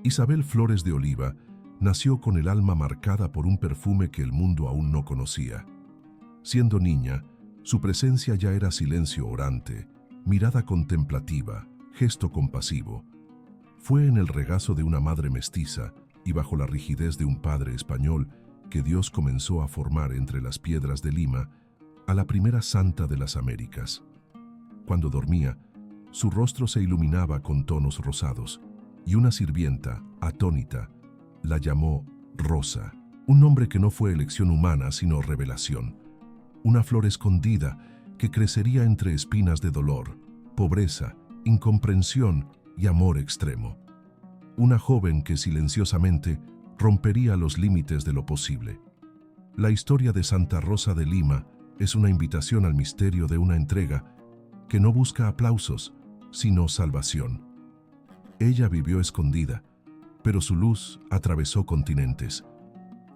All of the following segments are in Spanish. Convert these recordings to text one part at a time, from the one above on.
Isabel Flores de Oliva nació con el alma marcada por un perfume que el mundo aún no conocía. Siendo niña, su presencia ya era silencio orante, mirada contemplativa, gesto compasivo. Fue en el regazo de una madre mestiza y bajo la rigidez de un padre español que Dios comenzó a formar entre las piedras de Lima a la primera santa de las Américas. Cuando dormía, su rostro se iluminaba con tonos rosados, y una sirvienta, atónita, la llamó Rosa, un nombre que no fue elección humana sino revelación. Una flor escondida que crecería entre espinas de dolor, pobreza, incomprensión y amor extremo. Una joven que silenciosamente rompería los límites de lo posible. La historia de Santa Rosa de Lima es una invitación al misterio de una entrega que no busca aplausos, sino salvación. Ella vivió escondida, pero su luz atravesó continentes.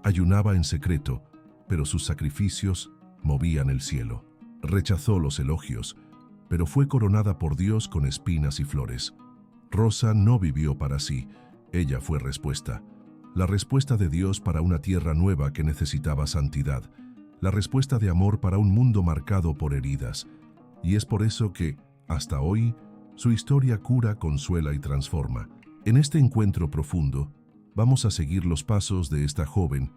Ayunaba en secreto, pero sus sacrificios movían el cielo. Rechazó los elogios, pero fue coronada por Dios con espinas y flores. Rosa no vivió para sí, ella fue respuesta. La respuesta de Dios para una tierra nueva que necesitaba santidad. La respuesta de amor para un mundo marcado por heridas. Y es por eso que, hasta hoy, su historia cura, consuela y transforma. En este encuentro profundo, vamos a seguir los pasos de esta joven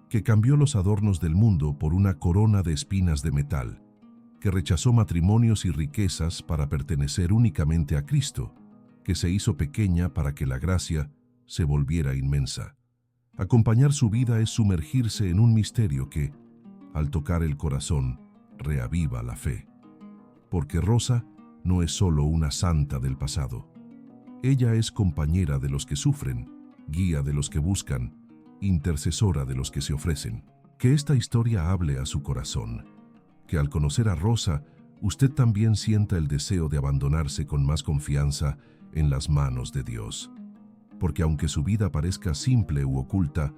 que cambió los adornos del mundo por una corona de espinas de metal, que rechazó matrimonios y riquezas para pertenecer únicamente a Cristo, que se hizo pequeña para que la gracia se volviera inmensa. Acompañar su vida es sumergirse en un misterio que, al tocar el corazón, reaviva la fe. Porque Rosa no es solo una santa del pasado. Ella es compañera de los que sufren, guía de los que buscan, intercesora de los que se ofrecen. Que esta historia hable a su corazón. Que al conocer a Rosa, usted también sienta el deseo de abandonarse con más confianza en las manos de Dios. Porque aunque su vida parezca simple u oculta,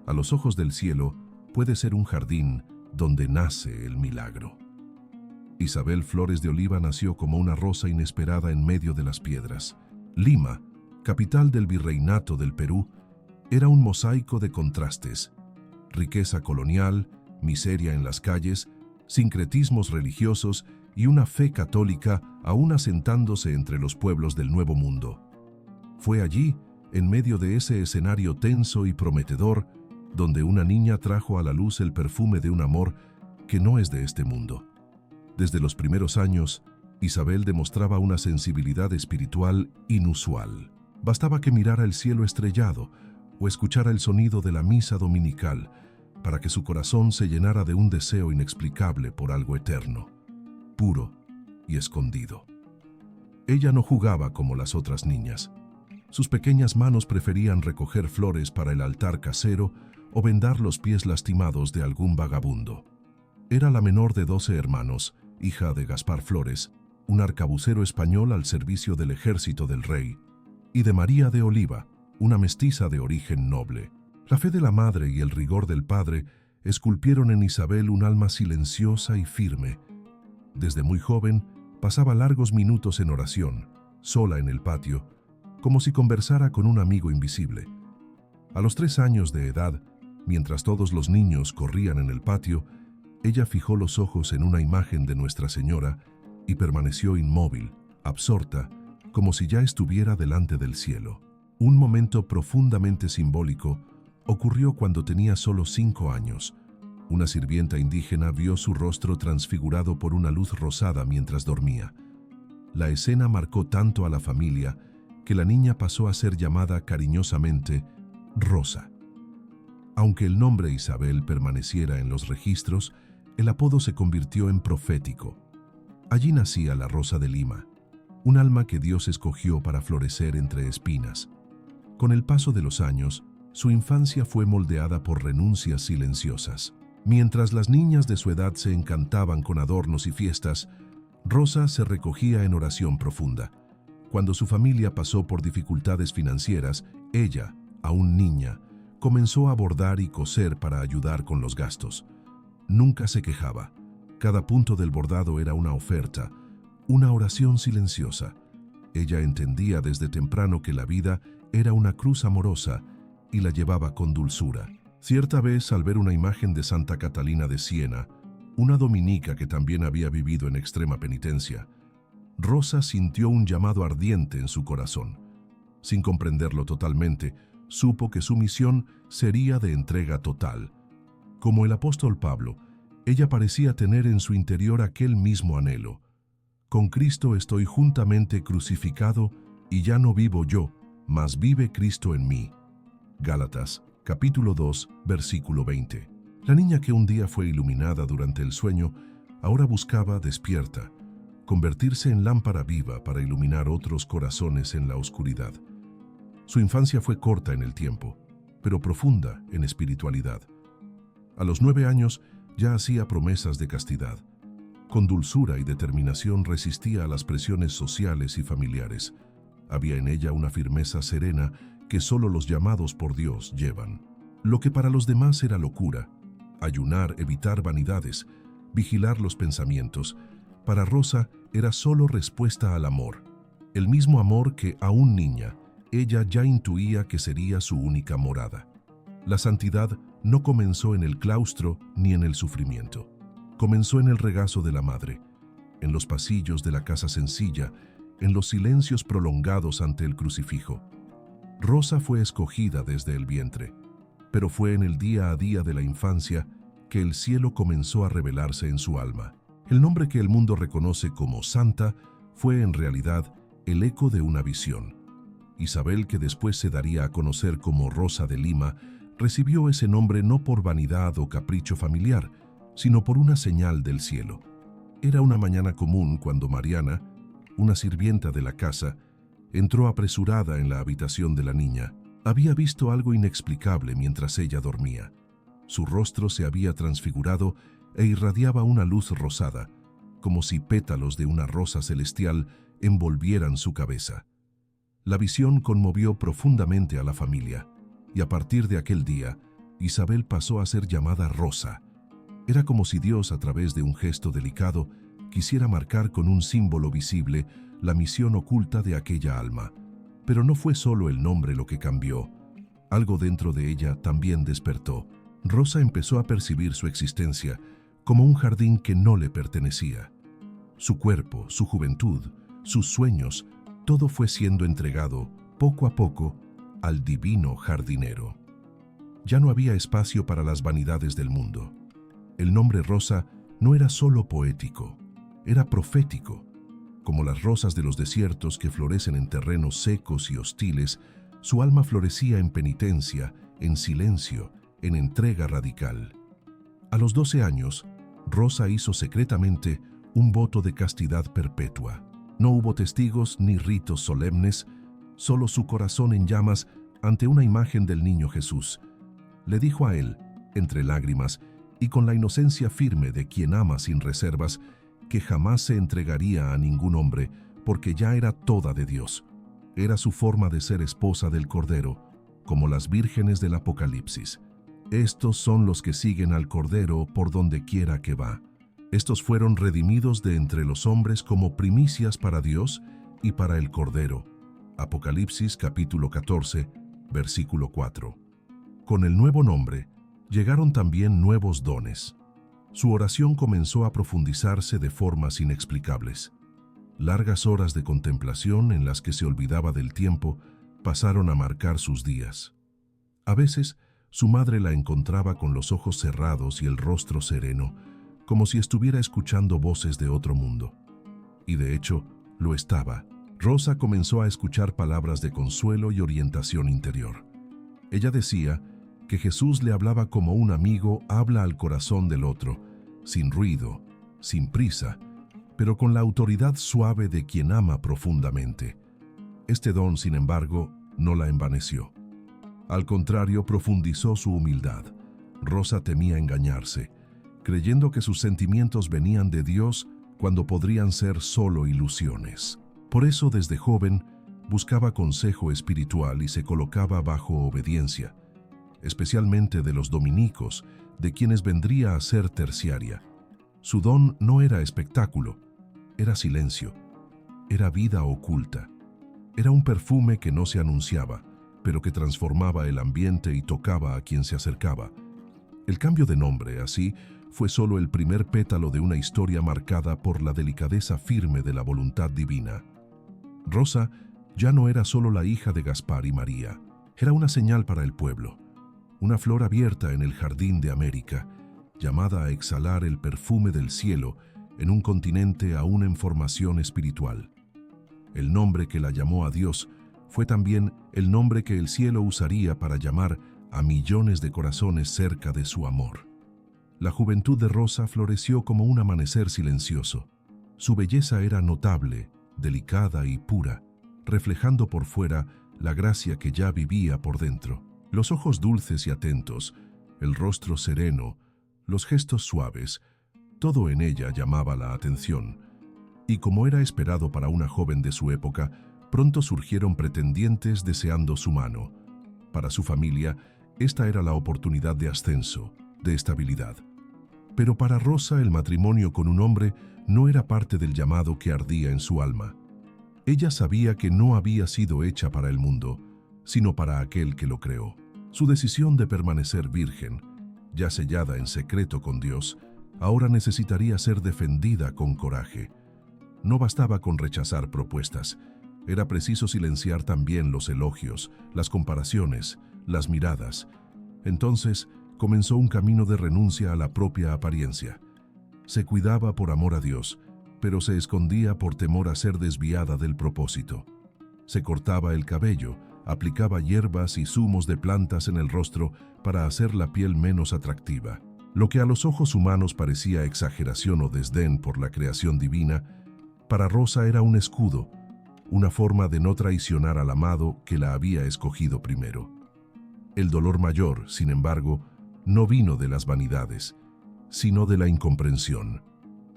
a los ojos del cielo puede ser un jardín donde nace el milagro. Isabel Flores de Oliva nació como una rosa inesperada en medio de las piedras. Lima, capital del virreinato del Perú, era un mosaico de contrastes. Riqueza colonial, miseria en las calles, sincretismos religiosos y una fe católica aún asentándose entre los pueblos del Nuevo Mundo. Fue allí, en medio de ese escenario tenso y prometedor, donde una niña trajo a la luz el perfume de un amor que no es de este mundo. Desde los primeros años, Isabel demostraba una sensibilidad espiritual inusual. Bastaba que mirara el cielo estrellado o escuchara el sonido de la misa dominical para que su corazón se llenara de un deseo inexplicable por algo eterno, puro y escondido. Ella no jugaba como las otras niñas. Sus pequeñas manos preferían recoger flores para el altar casero o vendar los pies lastimados de algún vagabundo. Era la menor de 12 hermanos, hija de Gaspar Flores, un arcabucero español al servicio del ejército del rey, y de María de Oliva, una mestiza de origen noble. La fe de la madre y el rigor del padre esculpieron en Isabel un alma silenciosa y firme. Desde muy joven, pasaba largos minutos en oración, sola en el patio, como si conversara con un amigo invisible. A los 3 años de edad, mientras todos los niños corrían en el patio, ella fijó los ojos en una imagen de Nuestra Señora y permaneció inmóvil, absorta, como si ya estuviera delante del cielo. Un momento profundamente simbólico ocurrió cuando tenía solo 5 años. Una sirvienta indígena vio su rostro transfigurado por una luz rosada mientras dormía. La escena marcó tanto a la familia que la niña pasó a ser llamada cariñosamente Rosa. Aunque el nombre Isabel permaneciera en los registros, el apodo se convirtió en profético. Allí nacía la Rosa de Lima, un alma que Dios escogió para florecer entre espinas. Con el paso de los años, su infancia fue moldeada por renuncias silenciosas. Mientras las niñas de su edad se encantaban con adornos y fiestas, Rosa se recogía en oración profunda. Cuando su familia pasó por dificultades financieras, ella, aún niña, comenzó a bordar y coser para ayudar con los gastos. Nunca se quejaba. Cada punto del bordado era una oferta, una oración silenciosa. Ella entendía desde temprano que la vida era una cruz amorosa y la llevaba con dulzura. Cierta vez, al ver una imagen de Santa Catalina de Siena, una dominica que también había vivido en extrema penitencia, Rosa sintió un llamado ardiente en su corazón. Sin comprenderlo totalmente, supo que su misión sería de entrega total. Como el apóstol Pablo, ella parecía tener en su interior aquel mismo anhelo. Con Cristo estoy juntamente crucificado y ya no vivo yo, mas vive Cristo en mí. Gálatas, capítulo 2, versículo 20. La niña que un día fue iluminada durante el sueño, ahora buscaba, despierta, convertirse en lámpara viva para iluminar otros corazones en la oscuridad. Su infancia fue corta en el tiempo, pero profunda en espiritualidad. A los 9 años ya hacía promesas de castidad. Con dulzura y determinación resistía a las presiones sociales y familiares. Había en ella una firmeza serena que solo los llamados por Dios llevan. Lo que para los demás era locura, ayunar, evitar vanidades, vigilar los pensamientos, para Rosa era solo respuesta al amor. El mismo amor que, aún niña, ella ya intuía que sería su única morada. La santidad no comenzó en el claustro ni en el sufrimiento. Comenzó en el regazo de la madre, en los pasillos de la casa sencilla, en los silencios prolongados ante el crucifijo. Rosa fue escogida desde el vientre, pero fue en el día a día de la infancia que el cielo comenzó a revelarse en su alma. El nombre que el mundo reconoce como santa fue en realidad el eco de una visión. Isabel, que después se daría a conocer como Rosa de Lima, recibió ese nombre no por vanidad o capricho familiar, sino por una señal del cielo. Era una mañana común cuando Mariana, una sirvienta de la casa, entró apresurada en la habitación de la niña. Había visto algo inexplicable mientras ella dormía. Su rostro se había transfigurado e irradiaba una luz rosada, como si pétalos de una rosa celestial envolvieran su cabeza. La visión conmovió profundamente a la familia, y a partir de aquel día, Isabel pasó a ser llamada Rosa. Era como si Dios, a través de un gesto delicado, quisiera marcar con un símbolo visible la misión oculta de aquella alma. Pero no fue solo el nombre lo que cambió. Algo dentro de ella también despertó. Rosa empezó a percibir su existencia como un jardín que no le pertenecía. Su cuerpo, su juventud, sus sueños, todo fue siendo entregado, poco a poco, al divino jardinero. Ya no había espacio para las vanidades del mundo. El nombre Rosa no era solo poético, era profético. Como las rosas de los desiertos que florecen en terrenos secos y hostiles, su alma florecía en penitencia, en silencio, en entrega radical. A los 12 años, Rosa hizo secretamente un voto de castidad perpetua. No hubo testigos ni ritos solemnes, solo su corazón en llamas ante una imagen del niño Jesús. Le dijo a él, entre lágrimas y con la inocencia firme de quien ama sin reservas, que jamás se entregaría a ningún hombre porque ya era toda de Dios. Era su forma de ser esposa del Cordero, como las vírgenes del Apocalipsis. Estos son los que siguen al Cordero por donde quiera que va. Estos fueron redimidos de entre los hombres como primicias para Dios y para el Cordero. Apocalipsis capítulo 14, versículo 4. Con el nuevo nombre, llegaron también nuevos dones. Su oración comenzó a profundizarse de formas inexplicables. Largas horas de contemplación en las que se olvidaba del tiempo pasaron a marcar sus días. A veces, su madre la encontraba con los ojos cerrados y el rostro sereno, como si estuviera escuchando voces de otro mundo. Y de hecho, lo estaba. Rosa comenzó a escuchar palabras de consuelo y orientación interior. Ella decía que Jesús le hablaba como un amigo habla al corazón del otro, sin ruido, sin prisa, pero con la autoridad suave de quien ama profundamente. Este don, sin embargo, no la envaneció. Al contrario, profundizó su humildad. Rosa temía engañarse, creyendo que sus sentimientos venían de Dios cuando podrían ser solo ilusiones. Por eso, desde joven, buscaba consejo espiritual y se colocaba bajo obediencia, especialmente de los dominicos, de quienes vendría a ser terciaria. Su don no era espectáculo, era silencio, era vida oculta. Era un perfume que no se anunciaba, pero que transformaba el ambiente y tocaba a quien se acercaba. El cambio de nombre, así, fue solo el primer pétalo de una historia marcada por la delicadeza firme de la voluntad divina. Rosa ya no era solo la hija de Gaspar y María, era una señal para el pueblo, una flor abierta en el jardín de América, llamada a exhalar el perfume del cielo en un continente aún en formación espiritual. El nombre que la llamó a Dios fue también el nombre que el cielo usaría para llamar a millones de corazones cerca de su amor. La juventud de Rosa floreció como un amanecer silencioso. Su belleza era notable, delicada y pura, reflejando por fuera la gracia que ya vivía por dentro. Los ojos dulces y atentos, el rostro sereno, los gestos suaves, todo en ella llamaba la atención. Y como era esperado para una joven de su época, pronto surgieron pretendientes deseando su mano. Para su familia, esta era la oportunidad de ascenso, de estabilidad. Pero para Rosa el matrimonio con un hombre no era parte del llamado que ardía en su alma. Ella sabía que no había sido hecha para el mundo, sino para aquel que lo creó. Su decisión de permanecer virgen, ya sellada en secreto con Dios, ahora necesitaría ser defendida con coraje. No bastaba con rechazar propuestas, era preciso silenciar también los elogios, las comparaciones, las miradas. Entonces comenzó un camino de renuncia a la propia apariencia. Se cuidaba por amor a Dios, pero se escondía por temor a ser desviada del propósito. Se cortaba el cabello, aplicaba hierbas y zumos de plantas en el rostro para hacer la piel menos atractiva. Lo que a los ojos humanos parecía exageración o desdén por la creación divina, para Rosa era un escudo, una forma de no traicionar al amado que la había escogido primero. El dolor mayor, sin embargo, no vino de las vanidades, sino de la incomprensión.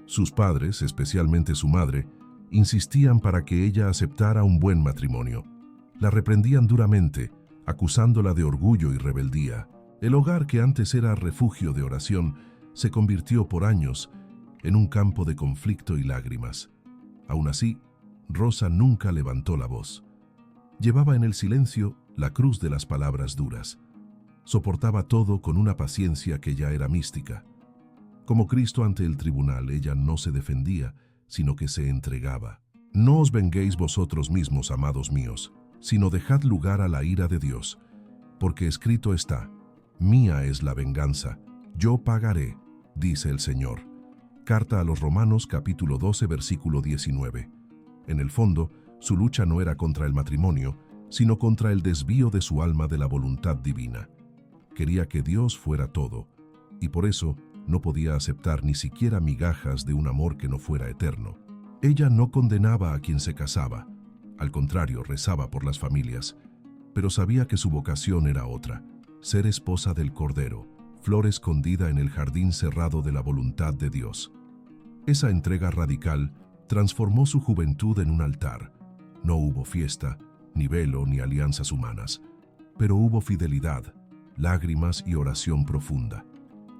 Sus padres, especialmente su madre, insistían para que ella aceptara un buen matrimonio. La reprendían duramente, acusándola de orgullo y rebeldía. El hogar que antes era refugio de oración se convirtió por años en un campo de conflicto y lágrimas. Aún así, Rosa nunca levantó la voz. Llevaba en el silencio la cruz de las palabras duras. Soportaba todo con una paciencia que ya era mística. Como Cristo ante el tribunal, ella no se defendía, sino que se entregaba. No os venguéis vosotros mismos, amados míos, sino dejad lugar a la ira de Dios, porque escrito está: mía es la venganza, yo pagaré, dice el Señor. Carta a los Romanos, capítulo 12, versículo 19. En el fondo, su lucha no era contra el matrimonio, sino contra el desvío de su alma de la voluntad divina. Quería que Dios fuera todo, y por eso no podía aceptar ni siquiera migajas de un amor que no fuera eterno. Ella no condenaba a quien se casaba, al contrario, rezaba por las familias, pero sabía que su vocación era otra: ser esposa del Cordero, flor escondida en el jardín cerrado de la voluntad de Dios. Esa entrega radical transformó su juventud en un altar. No hubo fiesta, ni velo, ni alianzas humanas, pero hubo fidelidad, lágrimas y oración profunda.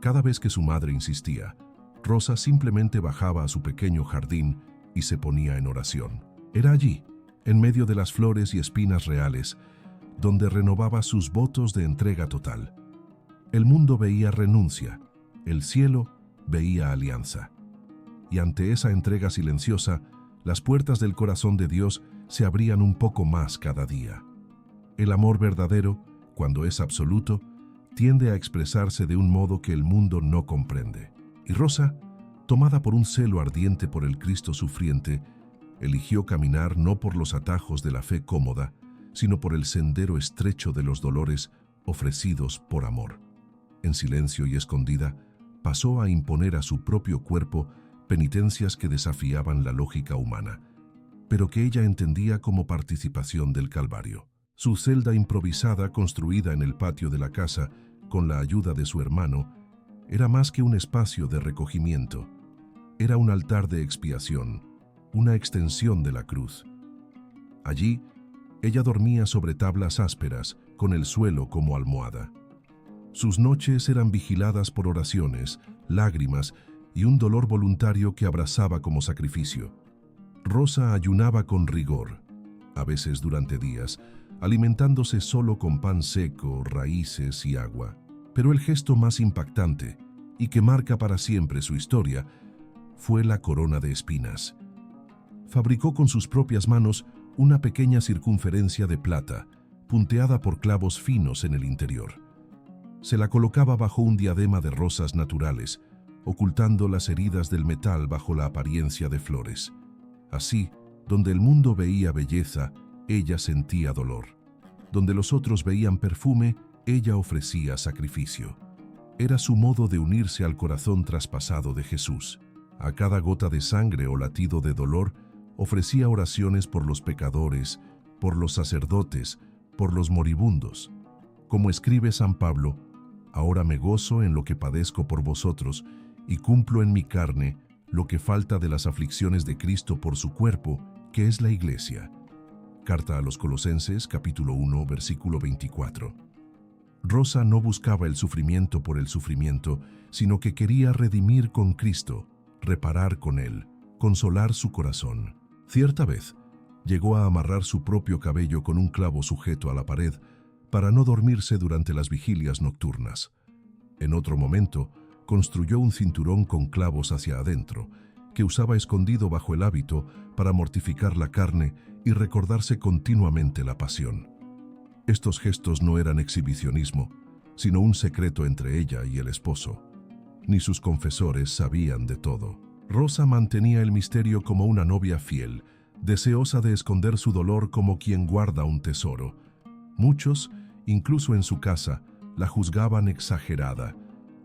Cada vez que su madre insistía, Rosa simplemente bajaba a su pequeño jardín y se ponía en oración. Era allí, en medio de las flores y espinas reales, donde renovaba sus votos de entrega total. El mundo veía renuncia, el cielo veía alianza. Y ante esa entrega silenciosa, las puertas del corazón de Dios se abrían un poco más cada día. El amor verdadero, cuando es absoluto, tiende a expresarse de un modo que el mundo no comprende. Y Rosa, tomada por un celo ardiente por el Cristo sufriente, eligió caminar no por los atajos de la fe cómoda, sino por el sendero estrecho de los dolores ofrecidos por amor. En silencio y escondida, pasó a imponer a su propio cuerpo penitencias que desafiaban la lógica humana, pero que ella entendía como participación del Calvario. Su celda improvisada, construida en el patio de la casa con la ayuda de su hermano, era más que un espacio de recogimiento. Era un altar de expiación, una extensión de la cruz. Allí, ella dormía sobre tablas ásperas, con el suelo como almohada. Sus noches eran vigiladas por oraciones, lágrimas y un dolor voluntario que abrazaba como sacrificio. Rosa ayunaba con rigor, a veces durante días, alimentándose solo con pan seco, raíces y agua. Pero el gesto más impactante, y que marca para siempre su historia, fue la corona de espinas. Fabricó con sus propias manos una pequeña circunferencia de plata, punteada por clavos finos en el interior. Se la colocaba bajo un diadema de rosas naturales, ocultando las heridas del metal bajo la apariencia de flores. Así, donde el mundo veía belleza, ella sentía dolor. Donde los otros veían perfume, ella ofrecía sacrificio. Era su modo de unirse al corazón traspasado de Jesús. A cada gota de sangre o latido de dolor, ofrecía oraciones por los pecadores, por los sacerdotes, por los moribundos. Como escribe San Pablo, ahora me gozo en lo que padezco por vosotros y cumplo en mi carne lo que falta de las aflicciones de Cristo por su cuerpo, que es la Iglesia. Carta a los Colosenses, capítulo 1, versículo 24. Rosa no buscaba el sufrimiento por el sufrimiento, sino que quería redimir con Cristo, reparar con Él, consolar su corazón. Cierta vez, llegó a amarrar su propio cabello con un clavo sujeto a la pared para no dormirse durante las vigilias nocturnas. En otro momento, construyó un cinturón con clavos hacia adentro, que usaba escondido bajo el hábito para mortificar la carne y recordarse continuamente la pasión. Estos gestos no eran exhibicionismo, sino un secreto entre ella y el esposo. Ni sus confesores sabían de todo. Rosa mantenía el misterio como una novia fiel, deseosa de esconder su dolor como quien guarda un tesoro. Muchos, incluso en su casa, la juzgaban exagerada,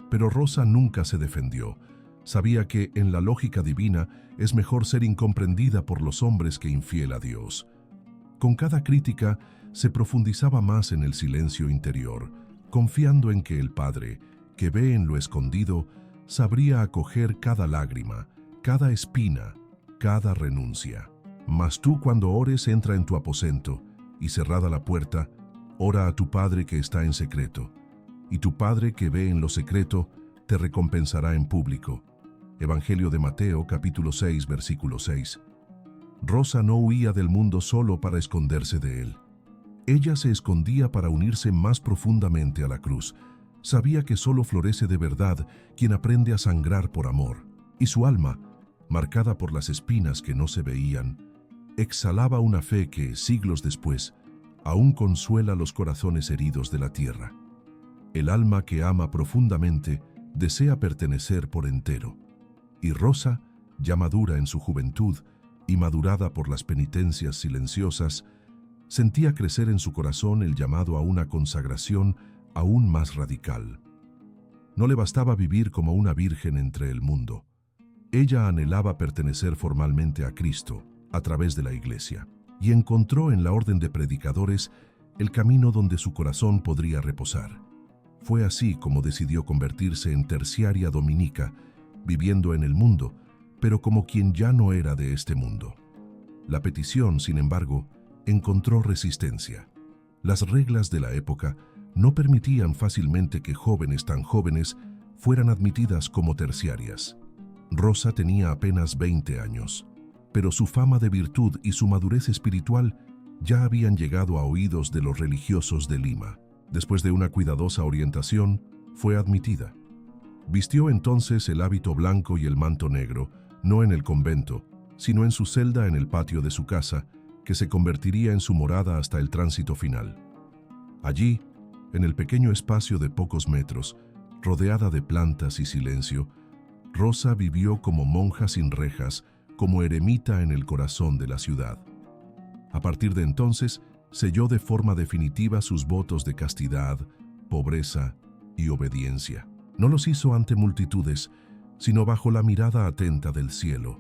pero Rosa nunca se defendió. Sabía que, en la lógica divina, es mejor ser incomprendida por los hombres que infiel a Dios. Con cada crítica, se profundizaba más en el silencio interior, confiando en que el Padre, que ve en lo escondido, sabría acoger cada lágrima, cada espina, cada renuncia. Mas tú, cuando ores, entra en tu aposento, y cerrada la puerta, ora a tu Padre que está en secreto, y tu Padre que ve en lo secreto te recompensará en público. Evangelio de Mateo, capítulo 6, versículo 6. Rosa no huía del mundo solo para esconderse de él. Ella se escondía para unirse más profundamente a la cruz. Sabía que solo florece de verdad quien aprende a sangrar por amor, y su alma, marcada por las espinas que no se veían, exhalaba una fe que, siglos después, aún consuela los corazones heridos de la tierra. El alma que ama profundamente desea pertenecer por entero, y Rosa, ya madura en su juventud y madurada por las penitencias silenciosas, sentía crecer en su corazón el llamado a una consagración aún más radical. No le bastaba vivir como una virgen entre el mundo. Ella anhelaba pertenecer formalmente a Cristo a través de la Iglesia, y encontró en la orden de predicadores el camino donde su corazón podría reposar. Fue así como decidió convertirse en terciaria dominica, viviendo en el mundo, pero como quien ya no era de este mundo. La petición, sin embargo, encontró resistencia. Las reglas de la época no permitían fácilmente que jóvenes tan jóvenes fueran admitidas como terciarias. Rosa tenía apenas 20 años, pero su fama de virtud y su madurez espiritual ya habían llegado a oídos de los religiosos de Lima. Después de una cuidadosa orientación, fue admitida. Vistió entonces el hábito blanco y el manto negro, no en el convento, sino en su celda en el patio de su casa, que se convertiría en su morada hasta el tránsito final. Allí, en el pequeño espacio de pocos metros, rodeada de plantas y silencio, Rosa vivió como monja sin rejas, como eremita en el corazón de la ciudad. A partir de entonces, selló de forma definitiva sus votos de castidad, pobreza y obediencia. No los hizo ante multitudes, sino bajo la mirada atenta del cielo,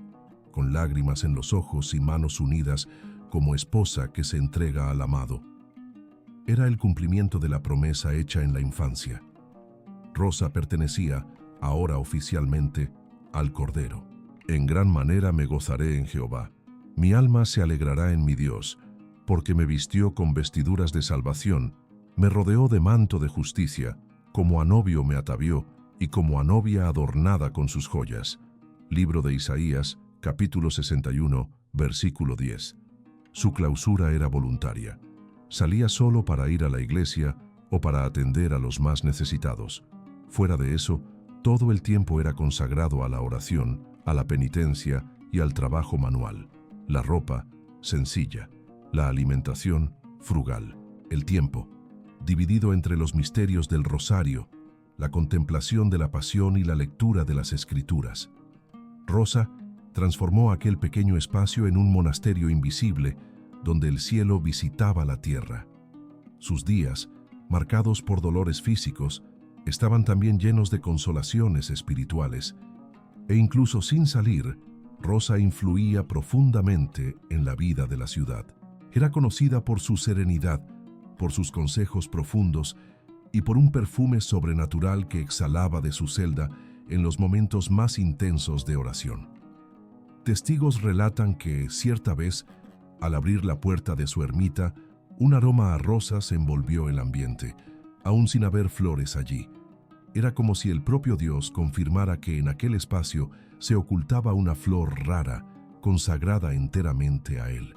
con lágrimas en los ojos y manos unidas como esposa que se entrega al amado. Era el cumplimiento de la promesa hecha en la infancia. Rosa pertenecía, ahora oficialmente, al Cordero. En gran manera me gozaré en Jehová. Mi alma se alegrará en mi Dios, porque me vistió con vestiduras de salvación, me rodeó de manto de justicia, como a novio me atavió, y como a novia adornada con sus joyas. Libro de Isaías, capítulo 61, versículo 10. Su clausura era voluntaria. Salía solo para ir a la iglesia o para atender a los más necesitados. Fuera de eso, todo el tiempo era consagrado a la oración, a la penitencia y al trabajo manual. La ropa, sencilla. La alimentación, frugal. El tiempo, dividido entre los misterios del rosario, la contemplación de la pasión y la lectura de las escrituras. Rosa transformó aquel pequeño espacio en un monasterio invisible donde el cielo visitaba la tierra. Sus días, marcados por dolores físicos, estaban también llenos de consolaciones espirituales, e incluso sin salir, Rosa influía profundamente en la vida de la ciudad. Era conocida por su serenidad, por sus consejos profundos y por un perfume sobrenatural que exhalaba de su celda en los momentos más intensos de oración. Testigos relatan que, cierta vez, al abrir la puerta de su ermita, un aroma a rosas envolvió el ambiente, aún sin haber flores allí. Era como si el propio Dios confirmara que en aquel espacio se ocultaba una flor rara, consagrada enteramente a Él.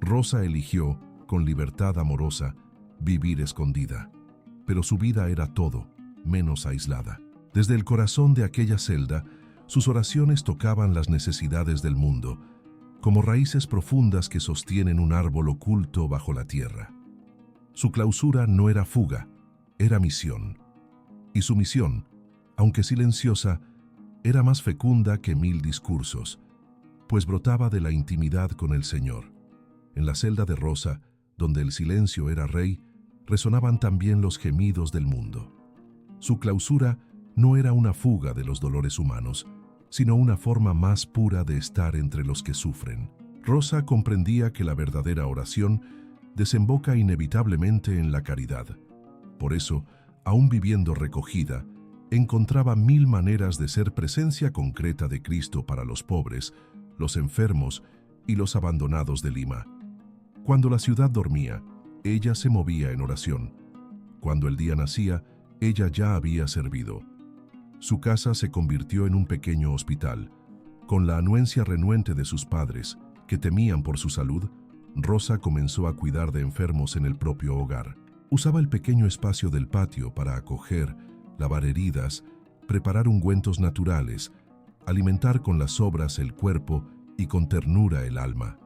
Rosa eligió, con libertad amorosa, vivir escondida, pero su vida era todo, menos aislada. Desde el corazón de aquella celda, sus oraciones tocaban las necesidades del mundo, como raíces profundas que sostienen un árbol oculto bajo la tierra. Su clausura no era fuga, era misión. Y su misión, aunque silenciosa, era más fecunda que 1000 discursos, pues brotaba de la intimidad con el Señor. En la celda de Rosa, donde el silencio era rey, resonaban también los gemidos del mundo. Su clausura no era una fuga de los dolores humanos, sino una forma más pura de estar entre los que sufren. Rosa comprendía que la verdadera oración desemboca inevitablemente en la caridad. Por eso, aún viviendo recogida, encontraba 1000 maneras de ser presencia concreta de Cristo para los pobres, los enfermos y los abandonados de Lima. Cuando la ciudad dormía, ella se movía en oración. Cuando el día nacía, ella ya había servido. Su casa se convirtió en un pequeño hospital. Con la anuencia renuente de sus padres, que temían por su salud, Rosa comenzó a cuidar de enfermos en el propio hogar. Usaba el pequeño espacio del patio para acoger, lavar heridas, preparar ungüentos naturales, alimentar con las sobras el cuerpo y con ternura el alma.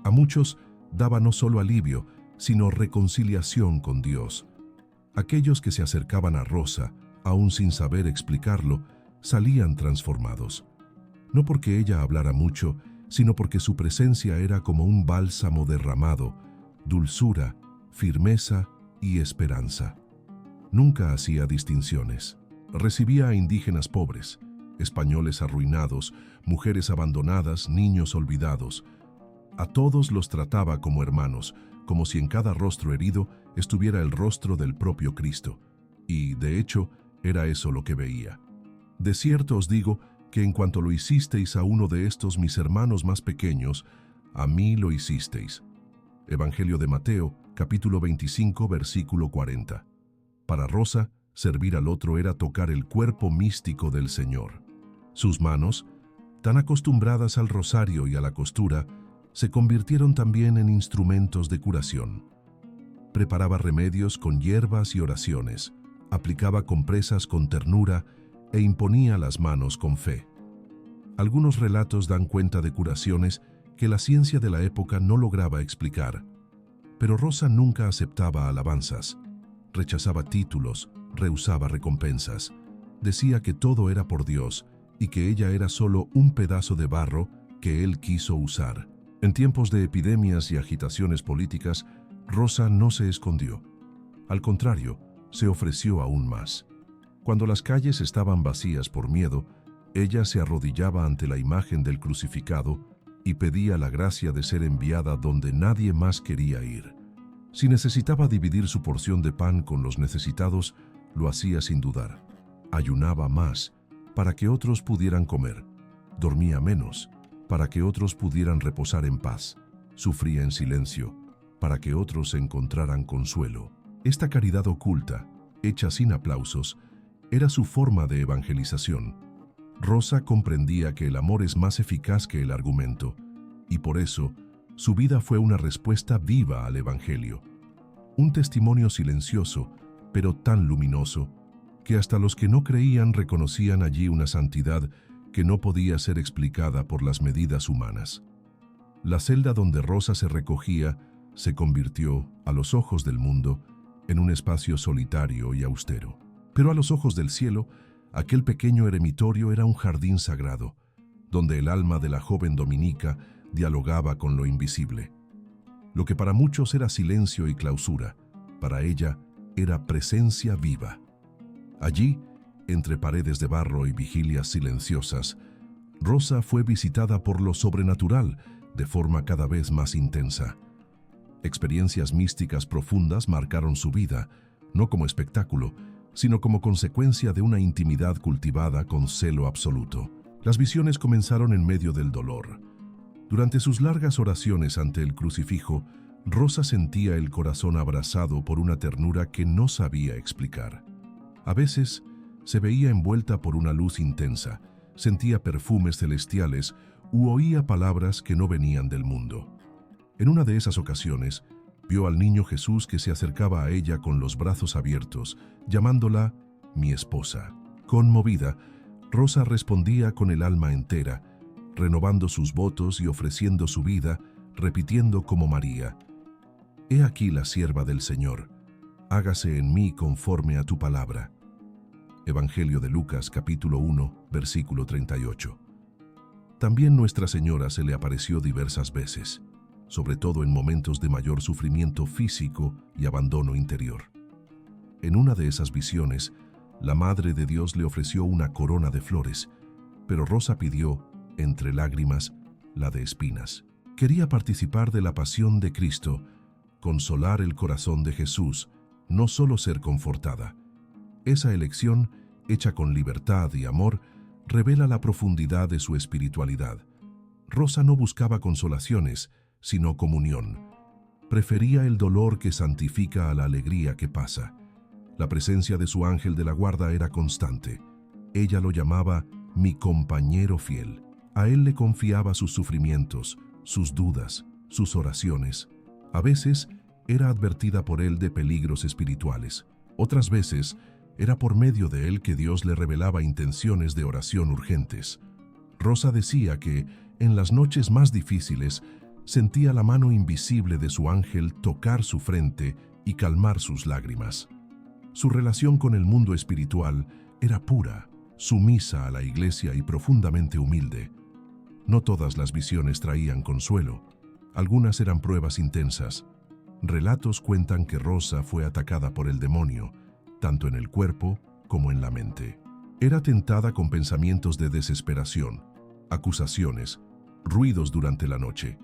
A muchos daba no solo alivio, sino reconciliación con Dios. Aquellos que se acercaban a Rosa, aún sin saber explicarlo, salían transformados. No porque ella hablara mucho, sino porque su presencia era como un bálsamo derramado, dulzura, firmeza y esperanza. Nunca hacía distinciones. Recibía a indígenas pobres, españoles arruinados, mujeres abandonadas, niños olvidados. A todos los trataba como hermanos, como si en cada rostro herido estuviera el rostro del propio Cristo. Y, de hecho, era eso lo que veía. De cierto os digo que en cuanto lo hicisteis a uno de estos mis hermanos más pequeños, a mí lo hicisteis. Evangelio de Mateo, capítulo 25, versículo 40. Para Rosa, servir al otro era tocar el cuerpo místico del Señor. Sus manos, tan acostumbradas al rosario y a la costura, se convirtieron también en instrumentos de curación. Preparaba remedios con hierbas y oraciones, aplicaba compresas con ternura e imponía las manos con fe. Algunos relatos dan cuenta de curaciones que la ciencia de la época no lograba explicar, pero Rosa nunca aceptaba alabanzas, rechazaba títulos, rehusaba recompensas, decía que todo era por Dios y que ella era solo un pedazo de barro que Él quiso usar. En tiempos de epidemias y agitaciones políticas, Rosa no se escondió. Al contrario, se ofreció aún más. Cuando las calles estaban vacías por miedo, ella se arrodillaba ante la imagen del crucificado y pedía la gracia de ser enviada donde nadie más quería ir. Si necesitaba dividir su porción de pan con los necesitados, lo hacía sin dudar. Ayunaba más, para que otros pudieran comer. Dormía menos, para que otros pudieran reposar en paz. Sufría en silencio, para que otros encontraran consuelo. Esta caridad oculta, hecha sin aplausos, era su forma de evangelización. Rosa comprendía que el amor es más eficaz que el argumento, y por eso Su vida fue una respuesta viva al Evangelio, un testimonio silencioso, pero tan luminoso, que hasta los que no creían reconocían allí una santidad que no podía ser explicada por las medidas humanas. La celda donde Rosa se recogía se convirtió, a los ojos del mundo, en un espacio solitario y austero. Pero a los ojos del cielo, aquel pequeño eremitorio era un jardín sagrado, donde el alma de la joven dominica dialogaba con lo invisible. Lo que para muchos era silencio y clausura, para ella era presencia viva. Allí, entre paredes de barro y vigilias silenciosas, Rosa fue visitada por lo sobrenatural de forma cada vez más intensa. Experiencias místicas profundas marcaron su vida, no como espectáculo, sino como consecuencia de una intimidad cultivada con celo absoluto. Las visiones comenzaron en medio del dolor. Durante sus largas oraciones ante el crucifijo, Rosa sentía el corazón abrazado por una ternura que no sabía explicar. A veces se veía envuelta por una luz intensa, sentía perfumes celestiales u oía palabras que no venían del mundo. En una de esas ocasiones, vio al niño Jesús que se acercaba a ella con los brazos abiertos, llamándola mi esposa. Conmovida, Rosa respondía con el alma entera, renovando sus votos y ofreciendo su vida, repitiendo como María: «He aquí la sierva del Señor, hágase en mí conforme a tu palabra». Evangelio de Lucas, capítulo 1, versículo 38. También Nuestra Señora se le apareció diversas veces, sobre todo en momentos de mayor sufrimiento físico y abandono interior. En una de esas visiones, la Madre de Dios le ofreció una corona de flores, pero Rosa pidió, entre lágrimas, la de espinas. Quería participar de la pasión de Cristo, consolar el corazón de Jesús, no solo ser confortada. Esa elección, hecha con libertad y amor, revela la profundidad de su espiritualidad. Rosa no buscaba consolaciones, sino comunión. Prefería el dolor que santifica a la alegría que pasa. La presencia de su ángel de la guarda era constante. Ella lo llamaba mi compañero fiel. A él le confiaba sus sufrimientos, sus dudas, sus oraciones. A veces era advertida por él de peligros espirituales. Otras veces era por medio de él que Dios le revelaba intenciones de oración urgentes. Rosa decía que, en las noches más difíciles, sentía la mano invisible de su ángel tocar su frente y calmar sus lágrimas. Su relación con el mundo espiritual era pura, sumisa a la iglesia y profundamente humilde. No todas las visiones traían consuelo. Algunas eran pruebas intensas. Relatos cuentan que Rosa fue atacada por el demonio, tanto en el cuerpo como en la mente. Era tentada con pensamientos de desesperación, acusaciones, ruidos durante la noche.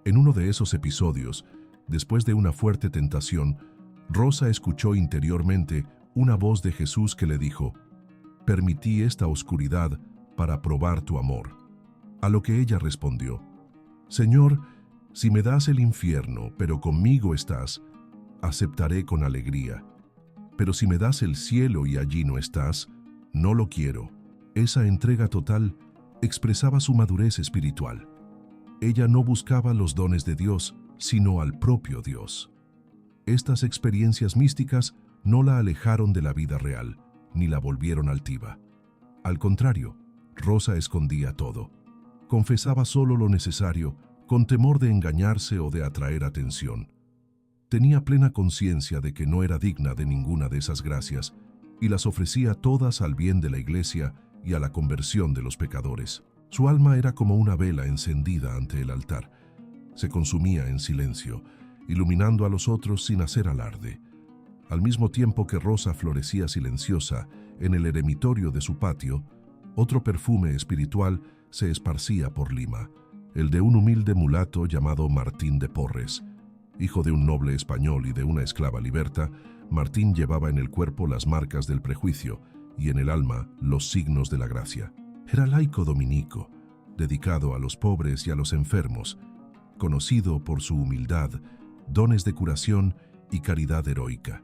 En uno de esos episodios, después de una fuerte tentación, Rosa escuchó interiormente una voz de Jesús que le dijo: «Permití esta oscuridad para probar tu amor». A lo que ella respondió: «Señor, si me das el infierno, pero conmigo estás, aceptaré con alegría. Pero si me das el cielo y allí no estás, no lo quiero». Esa entrega total expresaba su madurez espiritual. Ella no buscaba los dones de Dios, sino al propio Dios. Estas experiencias místicas no la alejaron de la vida real, ni la volvieron altiva. Al contrario, Rosa escondía todo. Confesaba solo lo necesario, con temor de engañarse o de atraer atención. Tenía plena conciencia de que no era digna de ninguna de esas gracias, y las ofrecía todas al bien de la Iglesia y a la conversión de los pecadores. Su alma era como una vela encendida ante el altar. Se consumía en silencio, iluminando a los otros sin hacer alarde. Al mismo tiempo que Rosa florecía silenciosa en el eremitorio de su patio, otro perfume espiritual se esparcía por Lima, el de un humilde mulato llamado Martín de Porres. Hijo de un noble español y de una esclava liberta, Martín llevaba en el cuerpo las marcas del prejuicio y en el alma los signos de la gracia. Era laico dominico, dedicado a los pobres y a los enfermos, conocido por su humildad, dones de curación y caridad heroica.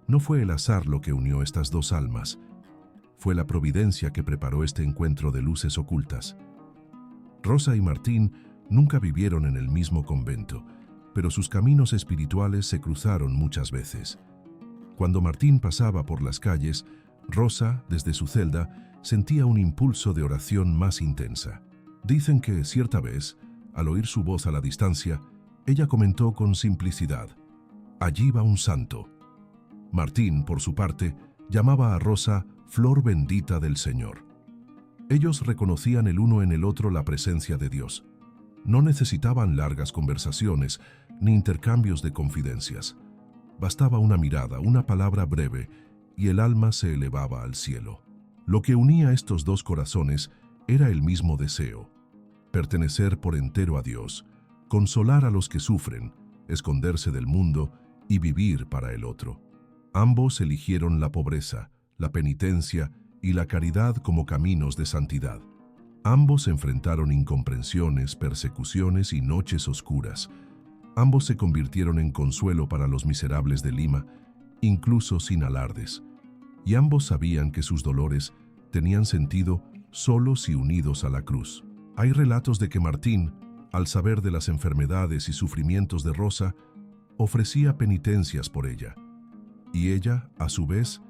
No fue el azar lo que unió estas dos almas, fue la providencia que preparó este encuentro de luces ocultas. Rosa y Martín Nunca vivieron en el mismo convento, pero sus caminos espirituales se cruzaron muchas veces. Cuando Martín pasaba por las calles, Rosa, desde su celda, sentía un impulso de oración más intensa. Dicen que, cierta vez, al oír su voz a la distancia, ella comentó con simplicidad: «Allí va un santo». Martín, por su parte, llamaba a Rosa «Flor bendita del Señor». Ellos reconocían el uno en el otro la presencia de Dios. No necesitaban largas conversaciones ni intercambios de confidencias. Bastaba una mirada, una palabra breve, y el alma se elevaba al cielo. Lo que unía a estos dos corazones era el mismo deseo: pertenecer por entero a Dios, consolar a los que sufren, esconderse del mundo y vivir para el otro. Ambos eligieron la pobreza, la penitencia y la caridad como caminos de santidad. Ambos enfrentaron incomprensiones, persecuciones y noches oscuras. Ambos se convirtieron en consuelo para los miserables de Lima, incluso sin alardes. Y ambos sabían que sus dolores tenían sentido solos y unidos a la cruz. Hay relatos de que Martín, al saber de las enfermedades y sufrimientos de Rosa, ofrecía penitencias por ella. Y ella, a su vez,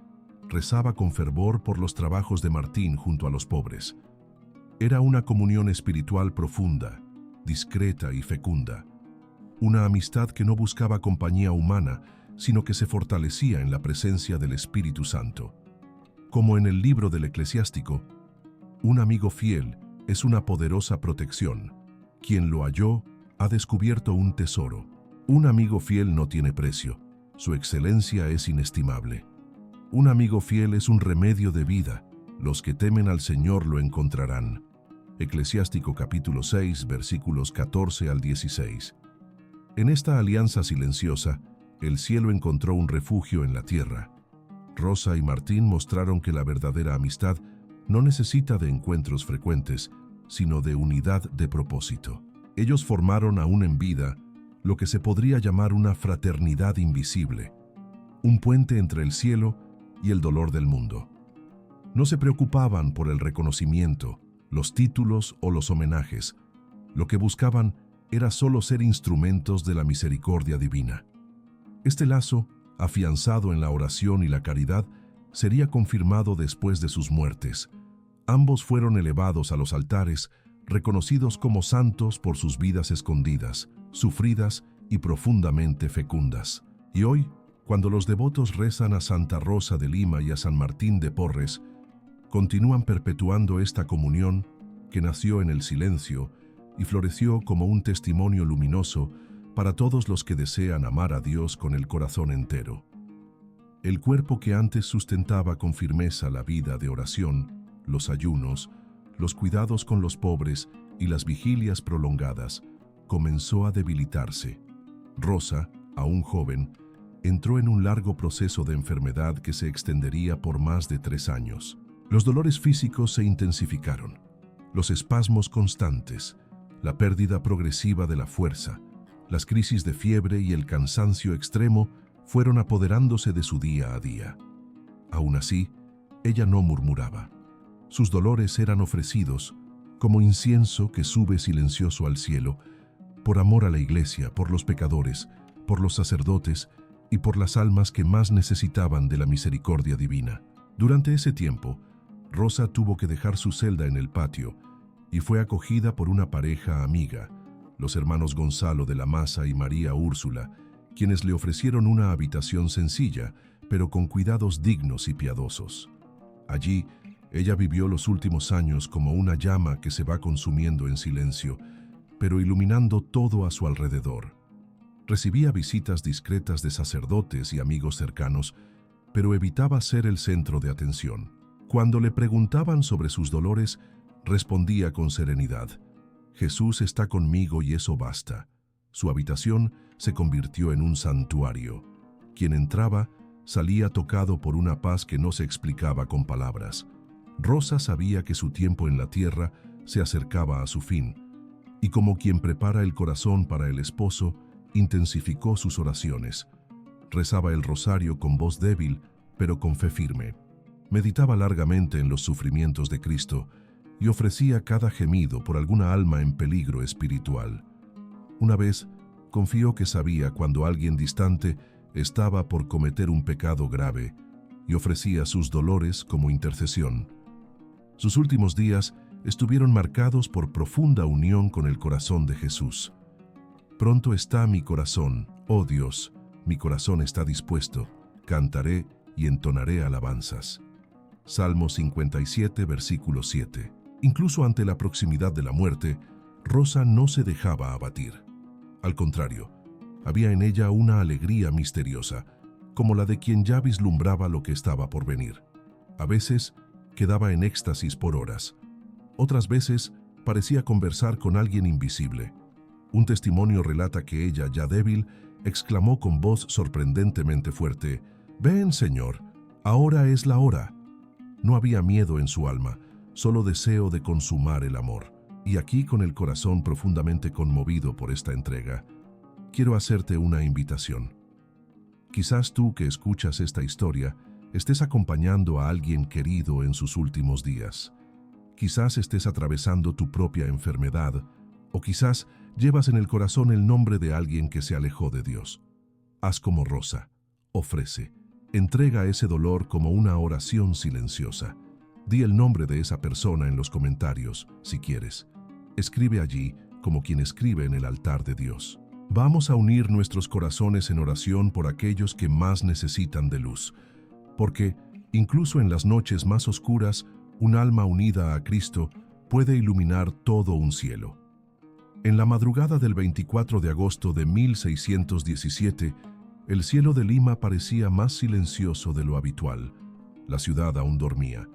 rezaba con fervor por los trabajos de Martín junto a los pobres. Era una comunión espiritual profunda, discreta y fecunda. Una amistad que no buscaba compañía humana, sino que se fortalecía en la presencia del Espíritu Santo. Como en el libro del Eclesiástico, un amigo fiel es una poderosa protección. Quien lo halló ha descubierto un tesoro. Un amigo fiel no tiene precio. Su excelencia es inestimable. Un amigo fiel es un remedio de vida. Los que temen al Señor lo encontrarán. Eclesiástico capítulo 6, versículos 14 al 16. En esta alianza silenciosa, el cielo encontró un refugio en la tierra. Rosa y Martín mostraron que la verdadera amistad no necesita de encuentros frecuentes, sino de unidad de propósito. Ellos formaron aún en vida lo que se podría llamar una fraternidad invisible, un puente entre el cielo y el dolor del mundo. No se preocupaban por el reconocimiento, los títulos o los homenajes. Lo que buscaban era solo ser instrumentos de la misericordia divina. Este lazo, afianzado en la oración y la caridad, sería confirmado después de sus muertes. Ambos fueron elevados a los altares, reconocidos como santos por sus vidas escondidas, sufridas y profundamente fecundas. Y hoy, cuando los devotos rezan a Santa Rosa de Lima y a San Martín de Porres, continúan perpetuando esta comunión que nació en el silencio y floreció como un testimonio luminoso para todos los que desean amar a Dios con el corazón entero. El cuerpo que antes sustentaba con firmeza la vida de oración, los ayunos, los cuidados con los pobres y las vigilias prolongadas, comenzó a debilitarse. Rosa, aún joven, entró en un largo proceso de enfermedad que se extendería por más de 3 años. Los dolores físicos se intensificaron, los espasmos constantes, la pérdida progresiva de la fuerza, las crisis de fiebre y el cansancio extremo fueron apoderándose de su día a día. Aún así, ella no murmuraba. Sus dolores eran ofrecidos como incienso que sube silencioso al cielo, por amor a la Iglesia, por los pecadores, por los sacerdotes y por las almas que más necesitaban de la misericordia divina. Durante ese tiempo, Rosa tuvo que dejar su celda en el patio y fue acogida por una pareja amiga, los hermanos Gonzalo de la Maza y María Úrsula, quienes le ofrecieron una habitación sencilla, pero con cuidados dignos y piadosos. Allí, ella vivió los últimos años como una llama que se va consumiendo en silencio, pero iluminando todo a su alrededor. Recibía visitas discretas de sacerdotes y amigos cercanos, pero evitaba ser el centro de atención. Cuando le preguntaban sobre sus dolores, respondía con serenidad: «Jesús está conmigo y eso basta». Su habitación se convirtió en un santuario. Quien entraba salía tocado por una paz que no se explicaba con palabras. Rosa sabía que su tiempo en la tierra se acercaba a su fin, y como quien prepara el corazón para el esposo, intensificó sus oraciones. Rezaba el rosario con voz débil, pero con fe firme. Meditaba largamente en los sufrimientos de Cristo y ofrecía cada gemido por alguna alma en peligro espiritual. Una vez, confió que sabía cuando alguien distante estaba por cometer un pecado grave y ofrecía sus dolores como intercesión. Sus últimos días estuvieron marcados por profunda unión con el corazón de Jesús. Pronto está mi corazón, oh Dios, mi corazón está dispuesto, cantaré y entonaré alabanzas. Salmo 57, versículo 7. Incluso ante la proximidad de la muerte, Rosa no se dejaba abatir. Al contrario, había en ella una alegría misteriosa, como la de quien ya vislumbraba lo que estaba por venir. A veces quedaba en éxtasis por horas. Otras veces parecía conversar con alguien invisible. Un testimonio relata que ella, ya débil, exclamó con voz sorprendentemente fuerte: «Ven, Señor, ahora es la hora». No había miedo en su alma, solo deseo de consumar el amor. Y aquí, con el corazón profundamente conmovido por esta entrega, quiero hacerte una invitación. Quizás tú que escuchas esta historia estés acompañando a alguien querido en sus últimos días. Quizás estés atravesando tu propia enfermedad, o quizás llevas en el corazón el nombre de alguien que se alejó de Dios. Haz como Rosa, ofrece, entrega ese dolor como una oración silenciosa. Di el nombre de esa persona en los comentarios, si quieres. Escribe allí como quien escribe en el altar de Dios. Vamos a unir nuestros corazones en oración por aquellos que más necesitan de luz, porque, incluso en las noches más oscuras, un alma unida a Cristo puede iluminar todo un cielo. En la madrugada del 24 de agosto de 1617, el cielo de Lima parecía más silencioso de lo habitual. La ciudad aún dormía,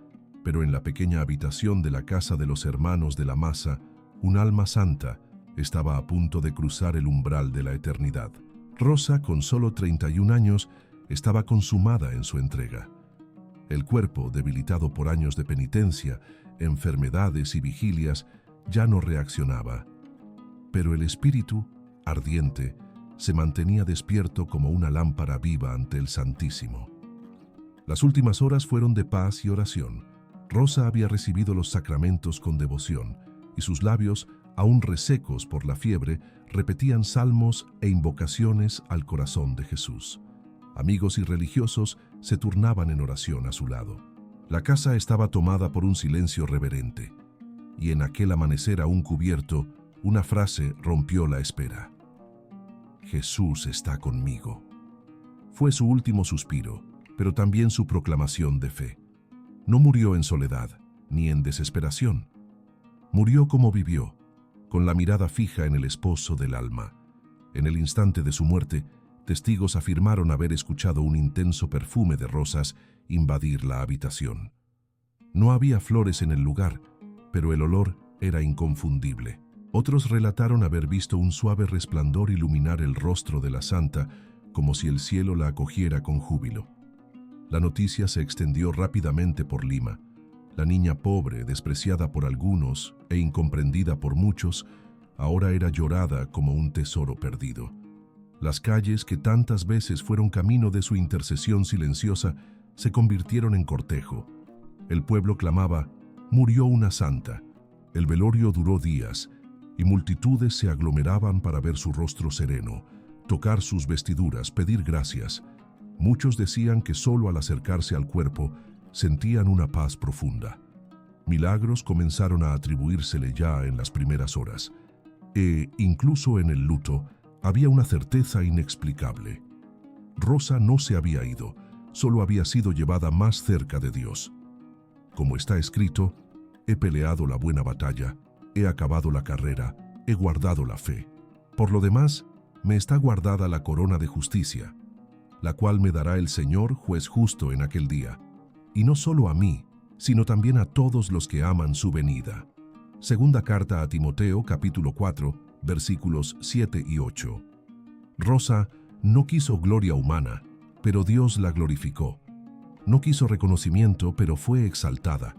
pero en la pequeña habitación de la casa de los hermanos de la Masa, un alma santa estaba a punto de cruzar el umbral de la eternidad. Rosa, con solo 31 años, estaba consumada en su entrega. El cuerpo, debilitado por años de penitencia, enfermedades y vigilias, ya no reaccionaba. Pero el espíritu, ardiente, se mantenía despierto como una lámpara viva ante el Santísimo. Las últimas horas fueron de paz y oración. Rosa había recibido los sacramentos con devoción, y sus labios, aún resecos por la fiebre, repetían salmos e invocaciones al corazón de Jesús. Amigos y religiosos se turnaban en oración a su lado. La casa estaba tomada por un silencio reverente, y en aquel amanecer aún cubierto, una frase rompió la espera. Jesús está conmigo. Fue su último suspiro, pero también su proclamación de fe. No murió en soledad, ni en desesperación. Murió como vivió, con la mirada fija en el esposo del alma. En el instante de su muerte, testigos afirmaron haber escuchado un intenso perfume de rosas invadir la habitación. No había flores en el lugar, pero el olor era inconfundible. Otros relataron haber visto un suave resplandor iluminar el rostro de la santa, como si el cielo la acogiera con júbilo. La noticia se extendió rápidamente por Lima. La niña pobre, despreciada por algunos e incomprendida por muchos, ahora era llorada como un tesoro perdido. Las calles, que tantas veces fueron camino de su intercesión silenciosa, se convirtieron en cortejo. El pueblo clamaba: «Murió una santa». El velorio duró días, y multitudes se aglomeraban para ver su rostro sereno, tocar sus vestiduras, pedir gracias. Muchos decían que solo al acercarse al cuerpo sentían una paz profunda. Milagros comenzaron a atribuírsele ya en las primeras horas, incluso en el luto, había una certeza inexplicable. Rosa no se había ido, solo había sido llevada más cerca de Dios. Como está escrito: «He peleado la buena batalla, he acabado la carrera, he guardado la fe. Por lo demás, me está guardada la corona de justicia, la cual me dará el Señor, juez justo, en aquel día, y no solo a mí, sino también a todos los que aman su venida». Segunda carta a Timoteo, capítulo 4, versículos 7 y 8. Rosa no quiso gloria humana, pero Dios la glorificó. No quiso reconocimiento, pero fue exaltada.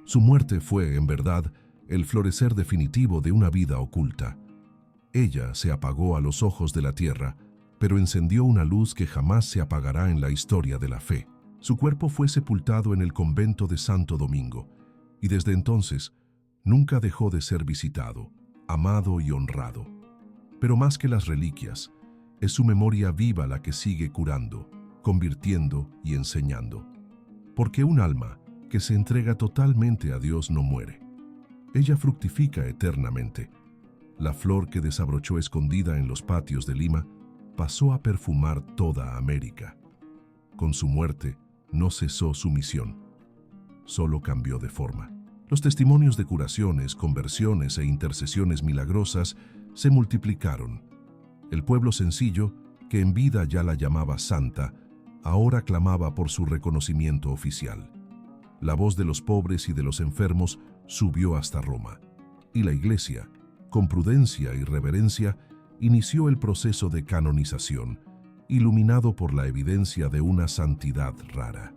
Su muerte fue, en verdad, el florecer definitivo de una vida oculta. Ella se apagó a los ojos de la tierra, pero encendió una luz que jamás se apagará en la historia de la fe. Su cuerpo fue sepultado en el convento de Santo Domingo, y desde entonces Nunca dejó de ser visitado, amado y honrado. Pero más que las reliquias, es su memoria viva la que sigue curando, convirtiendo y enseñando. Porque un alma que se entrega totalmente a Dios no muere. Ella fructifica eternamente. La flor que desabrochó escondida en los patios de Lima pasó a perfumar toda América. Con su muerte no cesó su misión, solo cambió de forma. Los testimonios de curaciones, conversiones e intercesiones milagrosas se multiplicaron. El pueblo sencillo, que en vida ya la llamaba santa, ahora clamaba por su reconocimiento oficial. La voz de los pobres y de los enfermos subió hasta Roma, y la Iglesia, con prudencia y reverencia, inició el proceso de canonización, iluminado por la evidencia de una santidad rara.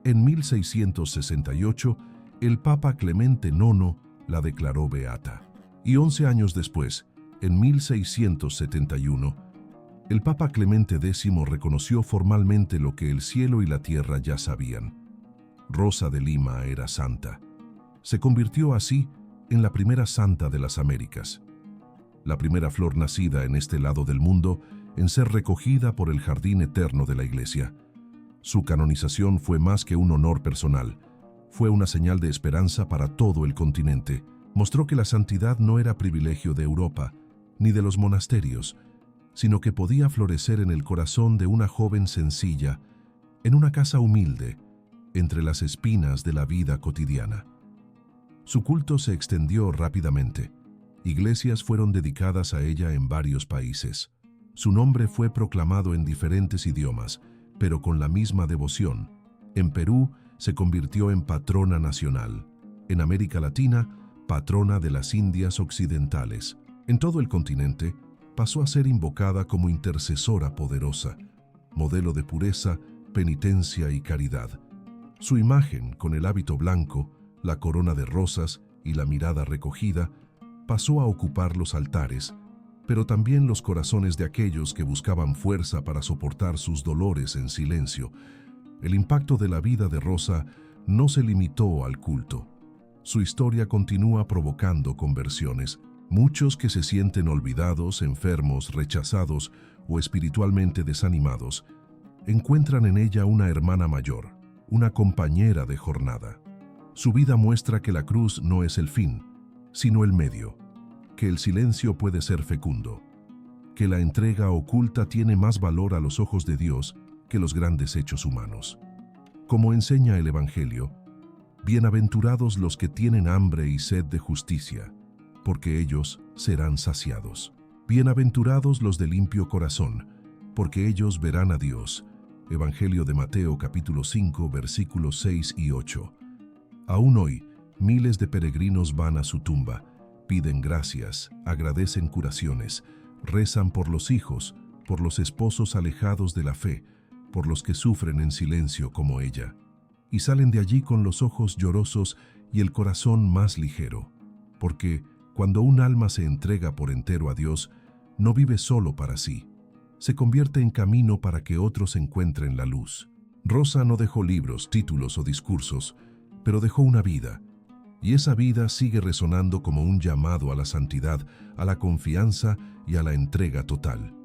En 1668, el Papa Clemente IX la declaró beata, y 11 años después, en 1671, el Papa Clemente X reconoció formalmente lo que el cielo y la tierra ya sabían. Rosa de Lima era santa. Se convirtió así en la primera santa de las Américas, la primera flor nacida en este lado del mundo en ser recogida por el jardín eterno de la Iglesia. Su canonización fue más que un honor personal, fue una señal de esperanza para todo el continente. Mostró que la santidad no era privilegio de Europa, ni de los monasterios, sino que podía florecer en el corazón de una joven sencilla, en una casa humilde, entre las espinas de la vida cotidiana. Su culto se extendió rápidamente. Iglesias fueron dedicadas a ella en varios países. Su nombre fue proclamado en diferentes idiomas, pero con la misma devoción. En Perú se convirtió en patrona nacional. En América Latina, patrona de las Indias Occidentales. En todo el continente, pasó a ser invocada como intercesora poderosa, modelo de pureza, penitencia y caridad. Su imagen, con el hábito blanco, la corona de rosas y la mirada recogida, pasó a ocupar los altares, pero también los corazones de aquellos que buscaban fuerza para soportar sus dolores en silencio. El impacto de la vida de Rosa no se limitó al culto. Su historia continúa provocando conversiones. Muchos que se sienten olvidados, enfermos, rechazados o espiritualmente desanimados, encuentran en ella una hermana mayor, una compañera de jornada. Su vida muestra que la cruz no es el fin, sino el medio, que el silencio puede ser fecundo, que la entrega oculta tiene más valor a los ojos de Dios que los grandes hechos humanos. Como enseña el Evangelio, bienaventurados los que tienen hambre y sed de justicia, porque ellos serán saciados. Bienaventurados los de limpio corazón, porque ellos verán a Dios. Evangelio de Mateo capítulo 5, versículos 6 y 8. Aún hoy, miles de peregrinos van a su tumba, piden gracias, agradecen curaciones, rezan por los hijos, por los esposos alejados de la fe, por los que sufren en silencio como ella, y salen de allí con los ojos llorosos y el corazón más ligero, porque cuando un alma se entrega por entero a Dios, no vive solo para sí, se convierte en camino para que otros encuentren la luz. Rosa no dejó libros, títulos o discursos, pero dejó una vida, y esa vida sigue resonando como un llamado a la santidad, a la confianza y a la entrega total.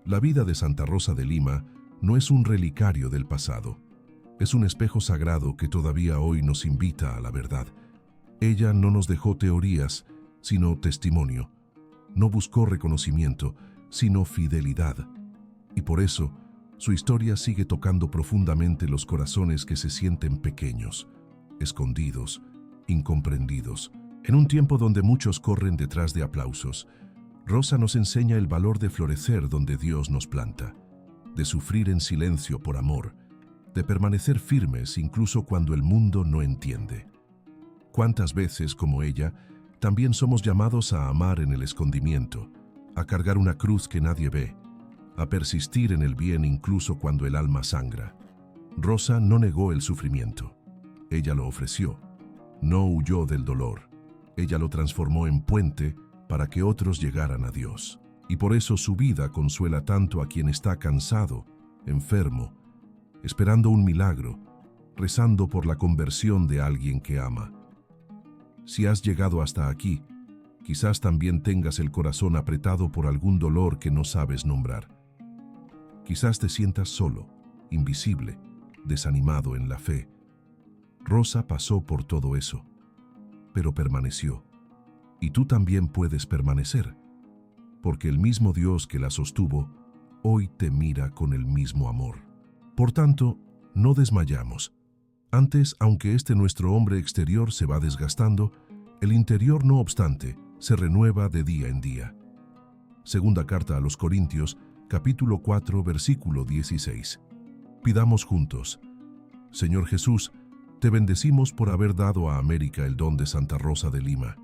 La vida de Santa Rosa de Lima no es un relicario del pasado, es un espejo sagrado que todavía hoy nos invita a la verdad. Ella no nos dejó teorías, sino testimonio. No buscó reconocimiento, sino fidelidad. Y por eso, su historia sigue tocando profundamente los corazones que se sienten pequeños, escondidos, incomprendidos. En un tiempo donde muchos corren detrás de aplausos, Rosa nos enseña el valor de florecer donde Dios nos planta, de sufrir en silencio por amor, de permanecer firmes incluso cuando el mundo no entiende. ¿Cuántas veces, como ella, también somos llamados a amar en el escondimiento, a cargar una cruz que nadie ve, a persistir en el bien incluso cuando el alma sangra? Rosa no negó el sufrimiento. Ella lo ofreció. No huyó del dolor. Ella lo transformó en puente para que otros llegaran a Dios. Y por eso su vida consuela tanto a quien está cansado, enfermo, esperando un milagro, rezando por la conversión de alguien que ama. Si has llegado hasta aquí, quizás también tengas el corazón apretado por algún dolor que no sabes nombrar. Quizás te sientas solo, invisible, desanimado en la fe. Rosa pasó por todo eso, pero permaneció. Y tú también puedes permanecer, porque el mismo Dios que la sostuvo, hoy te mira con el mismo amor. Por tanto, no desmayamos. Antes, aunque nuestro hombre exterior se va desgastando, el interior, no obstante, se renueva de día en día. Segunda carta a los Corintios, capítulo 4, versículo 16. Pidamos juntos: Señor Jesús, te bendecimos por haber dado a América el don de Santa Rosa de Lima.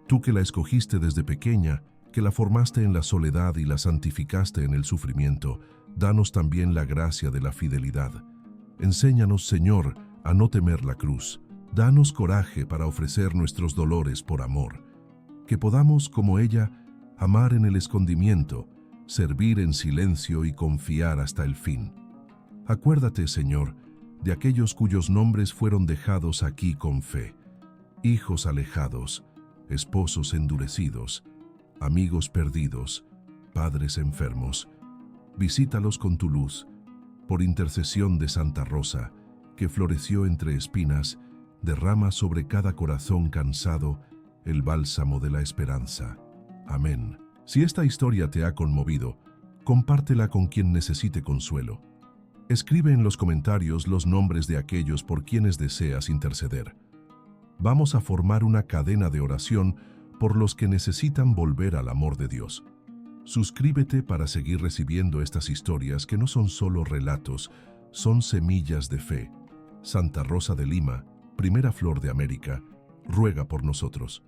Tú que la escogiste desde pequeña, que la formaste en la soledad y la santificaste en el sufrimiento, danos también la gracia de la fidelidad. Enséñanos, Señor, a no temer la cruz. Danos coraje para ofrecer nuestros dolores por amor. Que podamos, como ella, amar en el escondimiento, servir en silencio y confiar hasta el fin. Acuérdate, Señor, de aquellos cuyos nombres fueron dejados aquí con fe: hijos alejados, esposos endurecidos, amigos perdidos, padres enfermos. Visítalos con tu luz, por intercesión de Santa Rosa, que floreció entre espinas, derrama sobre cada corazón cansado el bálsamo de la esperanza. Amén. Si esta historia te ha conmovido, compártela con quien necesite consuelo. Escribe en los comentarios los nombres de aquellos por quienes deseas interceder. Vamos a formar una cadena de oración por los que necesitan volver al amor de Dios. Suscríbete para seguir recibiendo estas historias que no son solo relatos, son semillas de fe. Santa Rosa de Lima, primera flor de América, ruega por nosotros.